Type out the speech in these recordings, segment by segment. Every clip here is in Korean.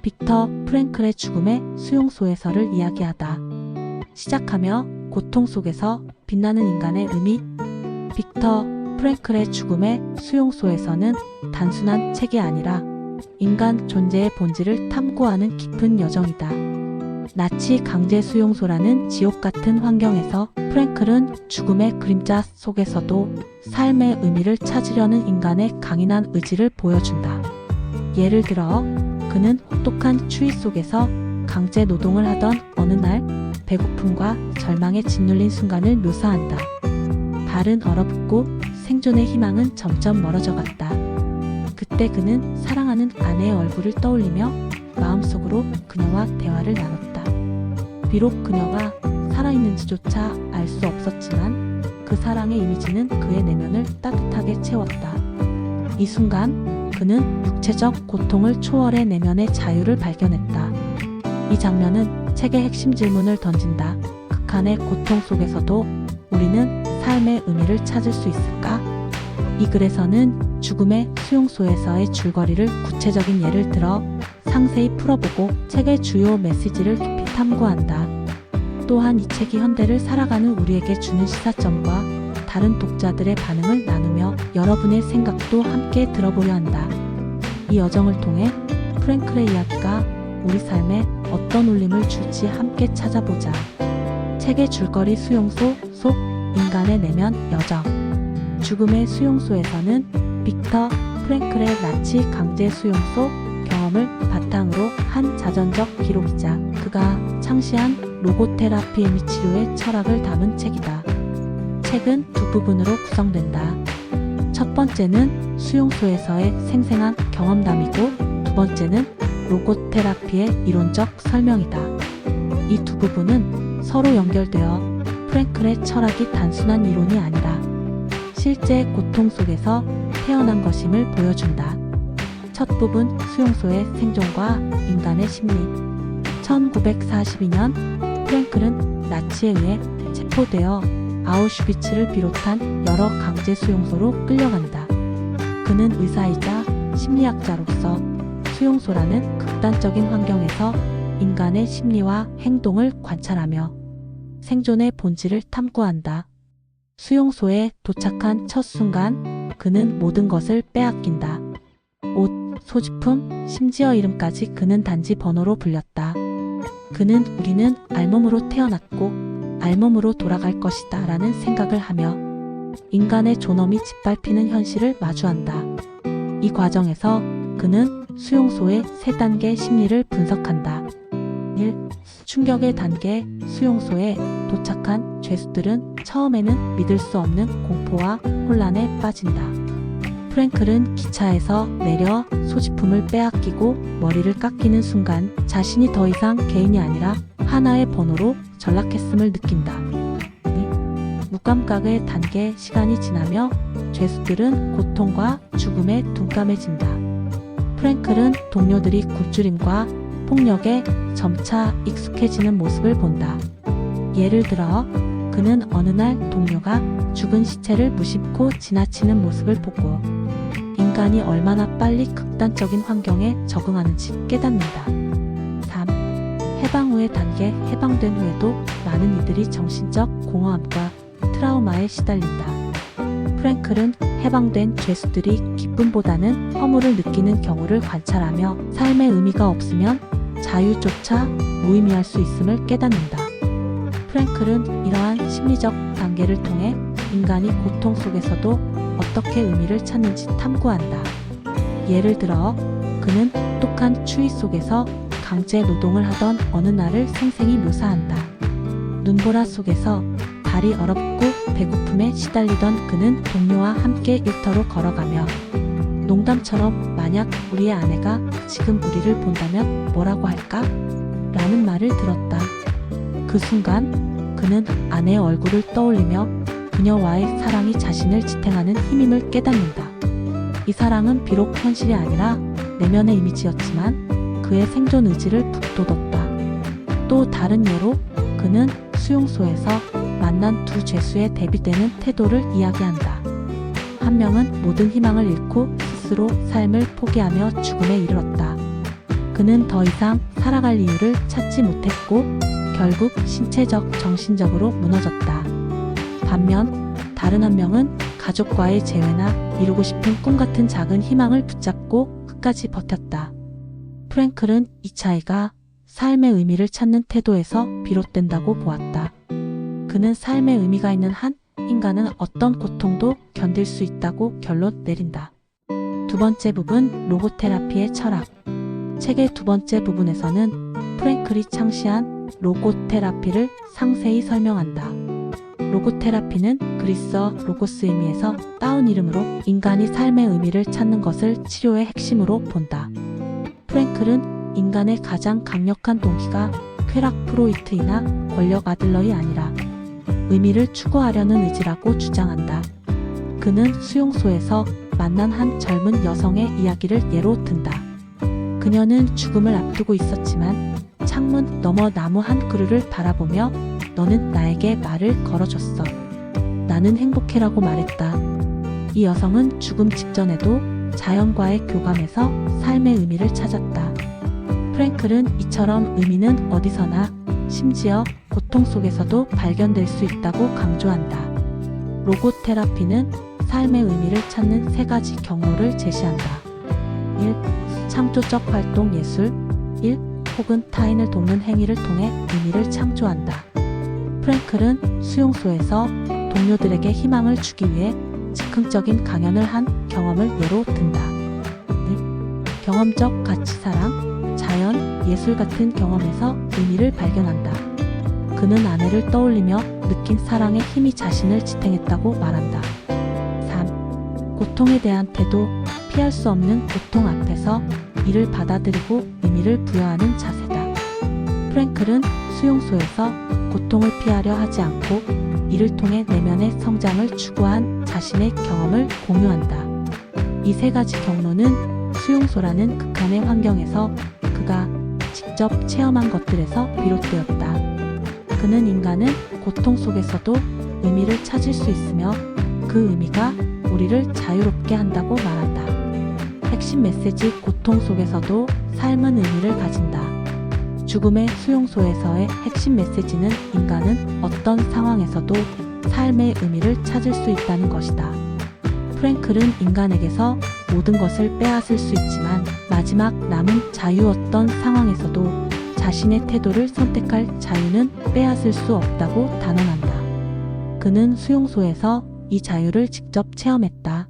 빅터 프랭클의 죽음의 수용소에서를 이야기하다. 시작하며 고통 속에서 빛나는 인간의 의미. 빅터 프랭클의 죽음의 수용소에서는 단순한 책이 아니라 인간 존재의 본질을 탐구하는 깊은 여정이다. 나치 강제 수용소라는 지옥 같은 환경에서 프랭클은 죽음의 그림자 속에서도 삶의 의미를 찾으려는 인간의 강인한 의지를 보여준다. 예를 들어 그는 혹독한 추위 속에서 강제 노동을 하던 어느 날 배고픔과 절망에 짓눌린 순간을 묘사한다. 발은 얼어붙고 생존의 희망은 점점 멀어져 갔다. 그때 그는 사랑하는 아내의 얼굴을 떠올리며 마음속으로 그녀와 대화를 나눴다. 비록 그녀가 살아있는지조차 알 수 없었지만 그 사랑의 이미지는 그의 내면을 따뜻하게 채웠다. 이 순간 그는 육체적 고통을 초월해 내면의 자유를 발견했다. 이 장면은 책의 핵심 질문을 던진다. 극한의 고통 속에서도 우리는 삶의 의미를 찾을 수 있을까? 이 글에서는 죽음의 수용소에서의 줄거리를 구체적인 예를 들어 상세히 풀어보고 책의 주요 메시지를 깊이 탐구한다. 또한 이 책이 현대를 살아가는 우리에게 주는 시사점과 다른 독자들의 반응을 나누며 여러분의 생각도 함께 들어보려 한다. 이 여정을 통해 프랭클의 이야기가 우리 삶에 어떤 울림을 줄지 함께 찾아보자. 책의 줄거리 수용소 속 인간의 내면 여정. 죽음의 수용소에서는 빅터 프랭클의 나치 강제 수용소 경험을 바탕으로 한 자전적 기록이자 그가 창시한 로고테라피 및 치료의 철학을 담은 책이다. 책은 두 부분으로 구성된다. 첫 번째는 수용소에서의 생생한 경험담이고 두 번째는 로고테라피의 이론적 설명이다. 이 두 부분은 서로 연결되어 프랭클의 철학이 단순한 이론이 아니라 실제 고통 속에서 태어난 것임을 보여준다. 첫 부분 수용소의 생존과 인간의 심리. 1942년 프랭클은 나치에 의해 체포되어 아우슈비츠를 비롯한 여러 강제 수용소로 끌려간다. 그는 의사이자 심리학자로서 수용소라는 극단적인 환경에서 인간의 심리와 행동을 관찰하며 생존의 본질을 탐구한다. 수용소에 도착한 첫 순간 그는 모든 것을 빼앗긴다. 옷, 소지품, 심지어 이름까지 그는 단지 번호로 불렸다. 그는 우리는 알몸으로 태어났고 알몸으로 돌아갈 것이다 라는 생각을 하며 인간의 존엄이 짓밟히는 현실을 마주한다. 이 과정에서 그는 수용소의 세 단계 심리를 분석한다. 1. 충격의 단계. 수용소에 도착한 죄수들은 처음에는 믿을 수 없는 공포와 혼란에 빠진다. 프랭클은 기차에서 내려 소지품을 빼앗기고 머리를 깎이는 순간 자신이 더 이상 개인이 아니라 하나의 번호로 전락했음을 느낀다. 2. 무감각의 단계. 시간이 지나며 죄수들은 고통과 죽음에 둔감해진다. 프랭클은 동료들이 굶주림과 폭력에 점차 익숙해지는 모습을 본다. 예를 들어 그는 어느 날 동료가 죽은 시체를 무심코 지나치는 모습을 보고 인간이 얼마나 빨리 극단적인 환경에 적응하는지 깨닫는다. 3. 해방 후의 단계. 해방된 후에도 많은 이들이 정신적 공허함과 트라우마에 시달린다. 프랭클은 해방된 죄수들이 기쁨보다는 허물을 느끼는 경우를 관찰하며 삶의 의미가 없으면 자유조차 무의미할 수 있음을 깨닫는다. 프랭클은 이러한 심리적 단계를 통해 인간이 고통 속에서도 어떻게 의미를 찾는지 탐구한다. 예를 들어 그는 혹독한 추위 속에서 강제 노동을 하던 어느 날을 생생히 묘사한다. 눈보라 속에서 발이 얼어붙고 배고픔에 시달리던 그는 동료와 함께 일터로 걸어가며 농담처럼 만약 우리의 아내가 지금 우리를 본다면 뭐라고 할까? 라는 말을 들었다. 그 순간 그는 아내의 얼굴을 떠올리며 그녀와의 사랑이 자신을 지탱하는 힘임을 깨닫는다. 이 사랑은 비록 현실이 아니라 내면의 이미지였지만 그의 생존 의지를 북돋웠다. 또 다른 예로 그는 수용소에서 만난 두 죄수의 대비되는 태도를 이야기한다. 한 명은 모든 희망을 잃고 스스로 삶을 포기하며 죽음에 이르렀다. 그는 더 이상 살아갈 이유를 찾지 못했고 결국 신체적, 정신적으로 무너졌다. 반면 다른 한 명은 가족과의 재회나 이루고 싶은 꿈 같은 작은 희망을 붙잡고 끝까지 버텼다. 프랭클은 이 차이가 삶의 의미를 찾는 태도에서 비롯된다고 보았다. 그는 삶의 의미가 있는 한 인간은 어떤 고통도 견딜 수 있다고 결론 내린다. 두 번째 부분, 로고테라피의 철학. 책의 두 번째 부분에서는 프랭클이 창시한 로고테라피를 상세히 설명한다. 로고테라피는 그리스어 로고스 의미에서 따온 이름으로 인간이 삶의 의미를 찾는 것을 치료의 핵심으로 본다. 프랭클은 인간의 가장 강력한 동기가 쾌락 프로이트이나 권력 아들러이 아니라 의미를 추구하려는 의지라고 주장한다. 그는 수용소에서 만난 한 젊은 여성의 이야기를 예로 든다. 그녀는 죽음을 앞두고 있었지만 창문 너머 나무 한 그루를 바라보며 너는 나에게 말을 걸어줬어. 나는 행복해라고 말했다. 이 여성은 죽음 직전에도 자연과의 교감에서 삶의 의미를 찾았다. 프랭클은 이처럼 의미는 어디서나 심지어 고통 속에서도 발견될 수 있다고 강조한다. 로고테라피는 삶의 의미를 찾는 세 가지 경로를 제시한다. 1. 창조적 활동 예술 1. 혹은 타인을 돕는 행위를 통해 의미를 창조한다. 프랭클은 수용소에서 동료들에게 희망을 주기 위해 즉흥적인 강연을 한 경험을 예로 든다. 2. 경험적 가치사랑, 자연, 예술 같은 경험에서 의미를 발견한다. 그는 아내를 떠올리며 느낀 사랑의 힘이 자신을 지탱했다고 말한다. 3. 고통에 대한 태도, 피할 수 없는 고통 앞에서 이를 받아들이고 의미를 부여하는 자세다. 프랭클은 수용소에서 고통을 피하려 하지 않고 이를 통해 내면의 성장을 추구한 자신의 경험을 공유한다. 이 세 가지 경로는 수용소라는 극한의 환경에서 그가 직접 체험한 것들에서 비롯되었다. 그는 인간은 고통 속에서도 의미를 찾을 수 있으며 그 의미가 우리를 자유롭게 한다고 말한다. 핵심 메시지, 고통 속에서도 삶은 의미를 가진다. 죽음의 수용소에서의 핵심 메시지는 인간은 어떤 상황에서도 삶의 의미를 찾을 수 있다는 것이다. 프랭클은 인간에게서 모든 것을 빼앗을 수 있지만 마지막 남은 자유, 어떤 상황에서도 자신의 태도를 선택할 자유는 빼앗을 수 없다고 단언한다. 그는 수용소에서 이 자유를 직접 체험했다.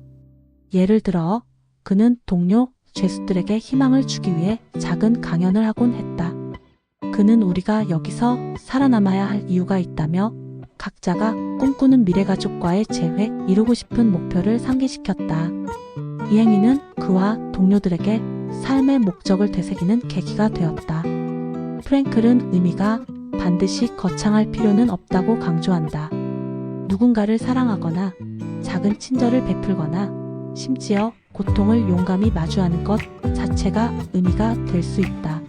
예를 들어 그는 동료 죄수들에게 희망을 주기 위해 작은 강연을 하곤 했다. 그는 우리가 여기서 살아남아야 할 이유가 있다며 각자가 꿈꾸는 미래가족과의 재회, 이루고 싶은 목표를 상기시켰다. 이 행위는 그와 동료들에게 삶의 목적을 되새기는 계기가 되었다. 프랭클은 의미가 반드시 거창할 필요는 없다고 강조한다. 누군가를 사랑하거나 작은 친절을 베풀거나 심지어 고통을 용감히 마주하는 것 자체가 의미가 될 수 있다.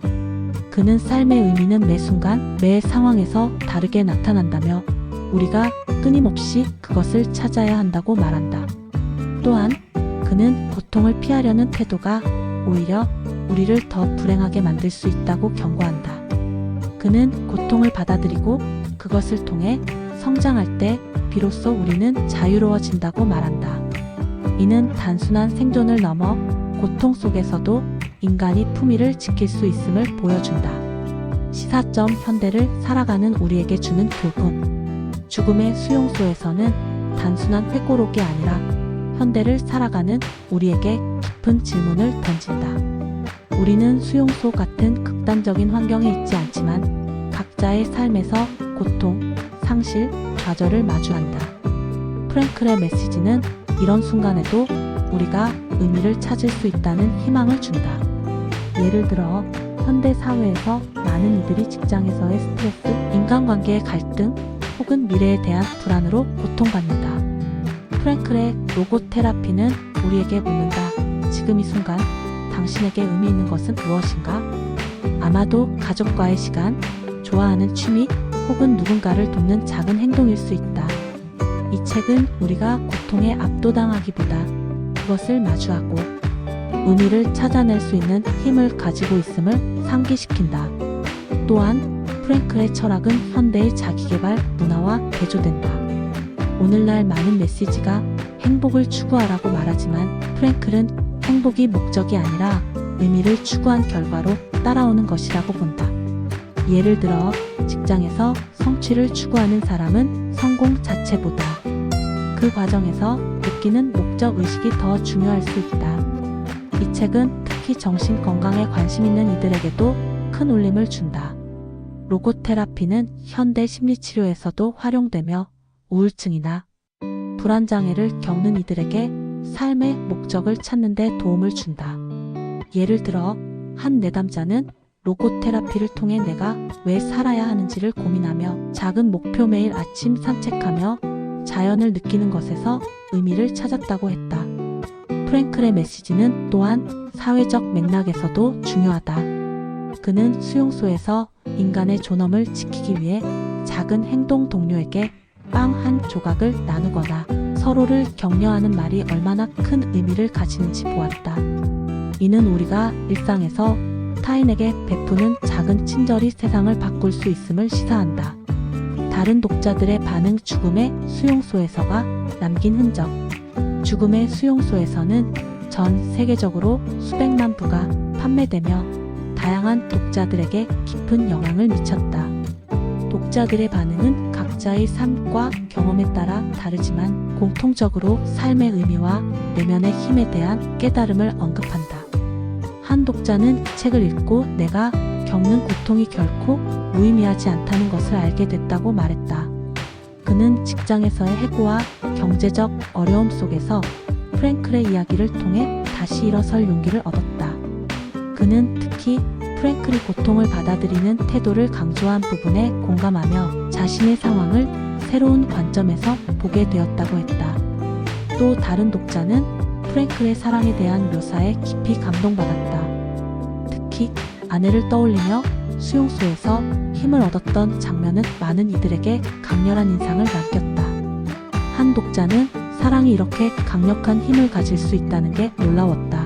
그는 삶의 의미는 매 순간, 매 상황에서 다르게 나타난다며 우리가 끊임없이 그것을 찾아야 한다고 말한다. 또한 그는 고통을 피하려는 태도가 오히려 우리를 더 불행하게 만들 수 있다고 경고한다. 그는 고통을 받아들이고 그것을 통해 성장할 때 비로소 우리는 자유로워진다고 말한다. 이는 단순한 생존을 넘어 고통 속에서도 인간이 품위를 지킬 수 있음을 보여준다. 시사점, 현대를 살아가는 우리에게 주는 교훈. 죽음의 수용소에서는 단순한 회고록이 아니라 현대를 살아가는 우리에게 깊은 질문을 던진다. 우리는 수용소 같은 극단적인 환경에 있지 않지만 각자의 삶에서 고통, 상실, 좌절을 마주한다. 프랭클의 메시지는 이런 순간에도 우리가 의미를 찾을 수 있다는 희망을 준다. 예를 들어 현대 사회에서 많은 이들이 직장에서의 스트레스, 인간관계의 갈등, 혹은 미래에 대한 불안으로 고통받는다. 프랭클의 로고테라피는 우리에게 묻는다. 지금 이 순간 당신에게 의미 있는 것은 무엇인가? 아마도 가족과의 시간, 좋아하는 취미, 혹은 누군가를 돕는 작은 행동일 수 있다. 이 책은 우리가 고통에 압도당하기보다 그것을 마주하고 의미를 찾아낼 수 있는 힘을 가지고 있음을 상기시킨다. 또한 프랭클의 철학은 현대의 자기계발 문화와 대조된다. 오늘날 많은 메시지가 행복을 추구하라고 말하지만 프랭클은 행복이 목적이 아니라 의미를 추구한 결과로 따라오는 것이라고 본다. 예를 들어 직장에서 성취를 추구하는 사람은 성공 자체보다 그 과정에서 느끼는 목적 의식이 더 중요할 수 있다. 이 책은 특히 정신 건강에 관심 있는 이들에게도 큰 울림을 준다. 로고테라피는 현대 심리치료에서도 활용되며 우울증이나 불안장애를 겪는 이들에게 삶의 목적을 찾는 데 도움을 준다. 예를 들어 한 내담자는 로고테라피를 통해 내가 왜 살아야 하는지를 고민하며 작은 목표 매일 아침 산책하며 자연을 느끼는 것에서 의미를 찾았다고 했다. 프랭클의 메시지는 또한 사회적 맥락에서도 중요하다. 그는 수용소에서 인간의 존엄을 지키기 위해 작은 행동 동료에게 빵 한 조각을 나누거나 서로를 격려하는 말이 얼마나 큰 의미를 가지는지 보았다. 이는 우리가 일상에서 타인에게 베푸는 작은 친절이 세상을 바꿀 수 있음을 시사한다. 다른 독자들의 반응 죽음의 수용소에서가 남긴 흔적. 죽음의 수용소에서는 전 세계적으로 수백만 부가 판매되며 다양한 독자들에게 깊은 영향을 미쳤다. 독자들의 반응은 각자의 삶과 경험에 따라 다르지만 공통적으로 삶의 의미와 내면의 힘에 대한 깨달음을 언급한다. 한 독자는 이 책을 읽고 내가 겪는 고통이 결코 무의미하지 않다는 것을 알게 됐다고 말했다. 그는 직장에서의 해고와 경제적 어려움 속에서 프랭클의 이야기를 통해 다시 일어설 용기를 얻었다. 그는 특히 프랭클이 고통을 받아들이는 태도를 강조한 부분에 공감하며 자신의 상황을 새로운 관점에서 보게 되었다고 했다. 또 다른 독자는 프랭클의 사랑에 대한 묘사에 깊이 감동받았다. 특히 아내를 떠올리며 수용소에서 힘을 얻었던 장면은 많은 이들에게 강렬한 인상을 남겼다. 한 독자는 사랑이 이렇게 강력한 힘을 가질 수 있다는 게 놀라웠다.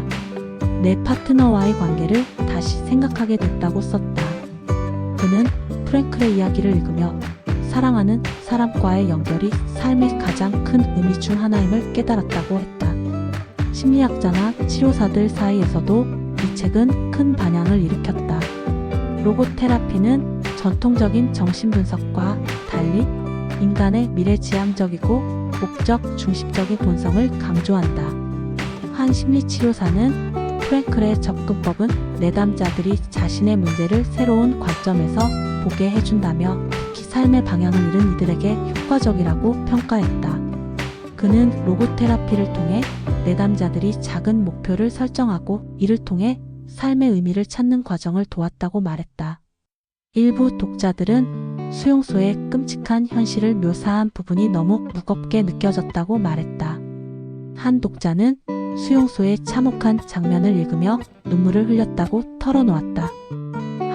내 파트너와의 관계를 다시 생각하게 됐다고 썼다. 그는 프랭클의 이야기를 읽으며 사랑하는 사람과의 연결이 삶의 가장 큰 의미 중 하나임을 깨달았다고 했다. 심리학자나 치료사들 사이에서도 이 책은 큰 반향을 일으켰다. 로고테라피는 전통적인 정신분석과 달리 인간의 미래지향적이고 목적 중심적인 본성을 강조한다. 한 심리치료사는 프랭클의 접근법은 내담자들이 자신의 문제를 새로운 관점에서 보게 해준다며 특히 삶의 방향을 잃은 이들에게 효과적이라고 평가했다. 그는 로고테라피를 통해 내담자들이 작은 목표를 설정하고 이를 통해 삶의 의미를 찾는 과정을 도왔다고 말했다. 일부 독자들은 수용소의 끔찍한 현실을 묘사한 부분이 너무 무겁게 느껴졌다고 말했다. 한 독자는 수용소의 참혹한 장면을 읽으며 눈물을 흘렸다고 털어놓았다.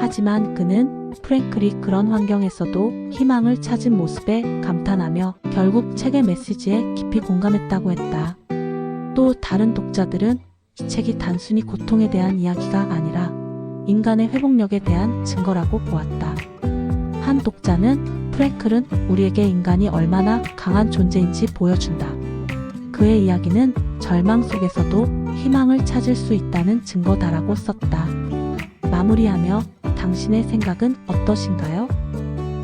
하지만 그는 프랭클이 그런 환경에서도 희망을 찾은 모습에 감탄하며 결국 책의 메시지에 깊이 공감했다고 했다. 또 다른 독자들은 이 책이 단순히 고통에 대한 이야기가 아니라 인간의 회복력에 대한 증거라고 보았다. 한 독자는 프랭클은 우리에게 인간이 얼마나 강한 존재인지 보여준다. 그의 이야기는 절망 속에서도 희망을 찾을 수 있다는 증거다라고 썼다. 마무리하며 당신의 생각은 어떠신가요?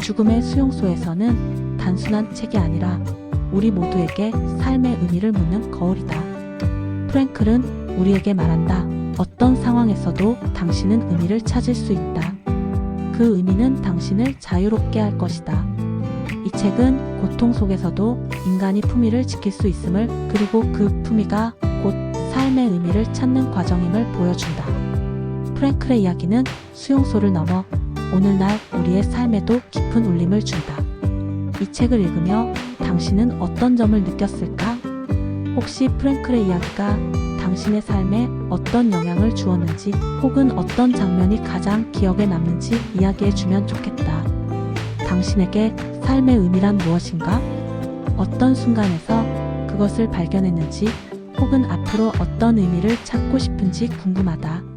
죽음의 수용소에서는 단순한 책이 아니라 우리 모두에게 삶의 의미를 묻는 거울이다. 프랭클은 우리에게 말한다. 어떤 상황에서도 당신은 의미를 찾을 수 있다. 그 의미는 당신을 자유롭게 할 것이다. 이 책은 고통 속에서도 인간이 품위를 지킬 수 있음을 그리고 그 품위가 곧 삶의 의미를 찾는 과정임을 보여준다. 프랭클의 이야기는 수용소를 넘어 오늘날 우리의 삶에도 깊은 울림을 준다. 이 책을 읽으며 당신은 어떤 점을 느꼈을까? 혹시 프랭클의 이야기가 당신의 삶에 어떤 영향을 주었는지 혹은 어떤 장면이 가장 기억에 남는지 이야기해주면 좋겠다. 당신에게 삶의 의미란 무엇인가? 어떤 순간에서 그것을 발견했는지 혹은 앞으로 어떤 의미를 찾고 싶은지 궁금하다.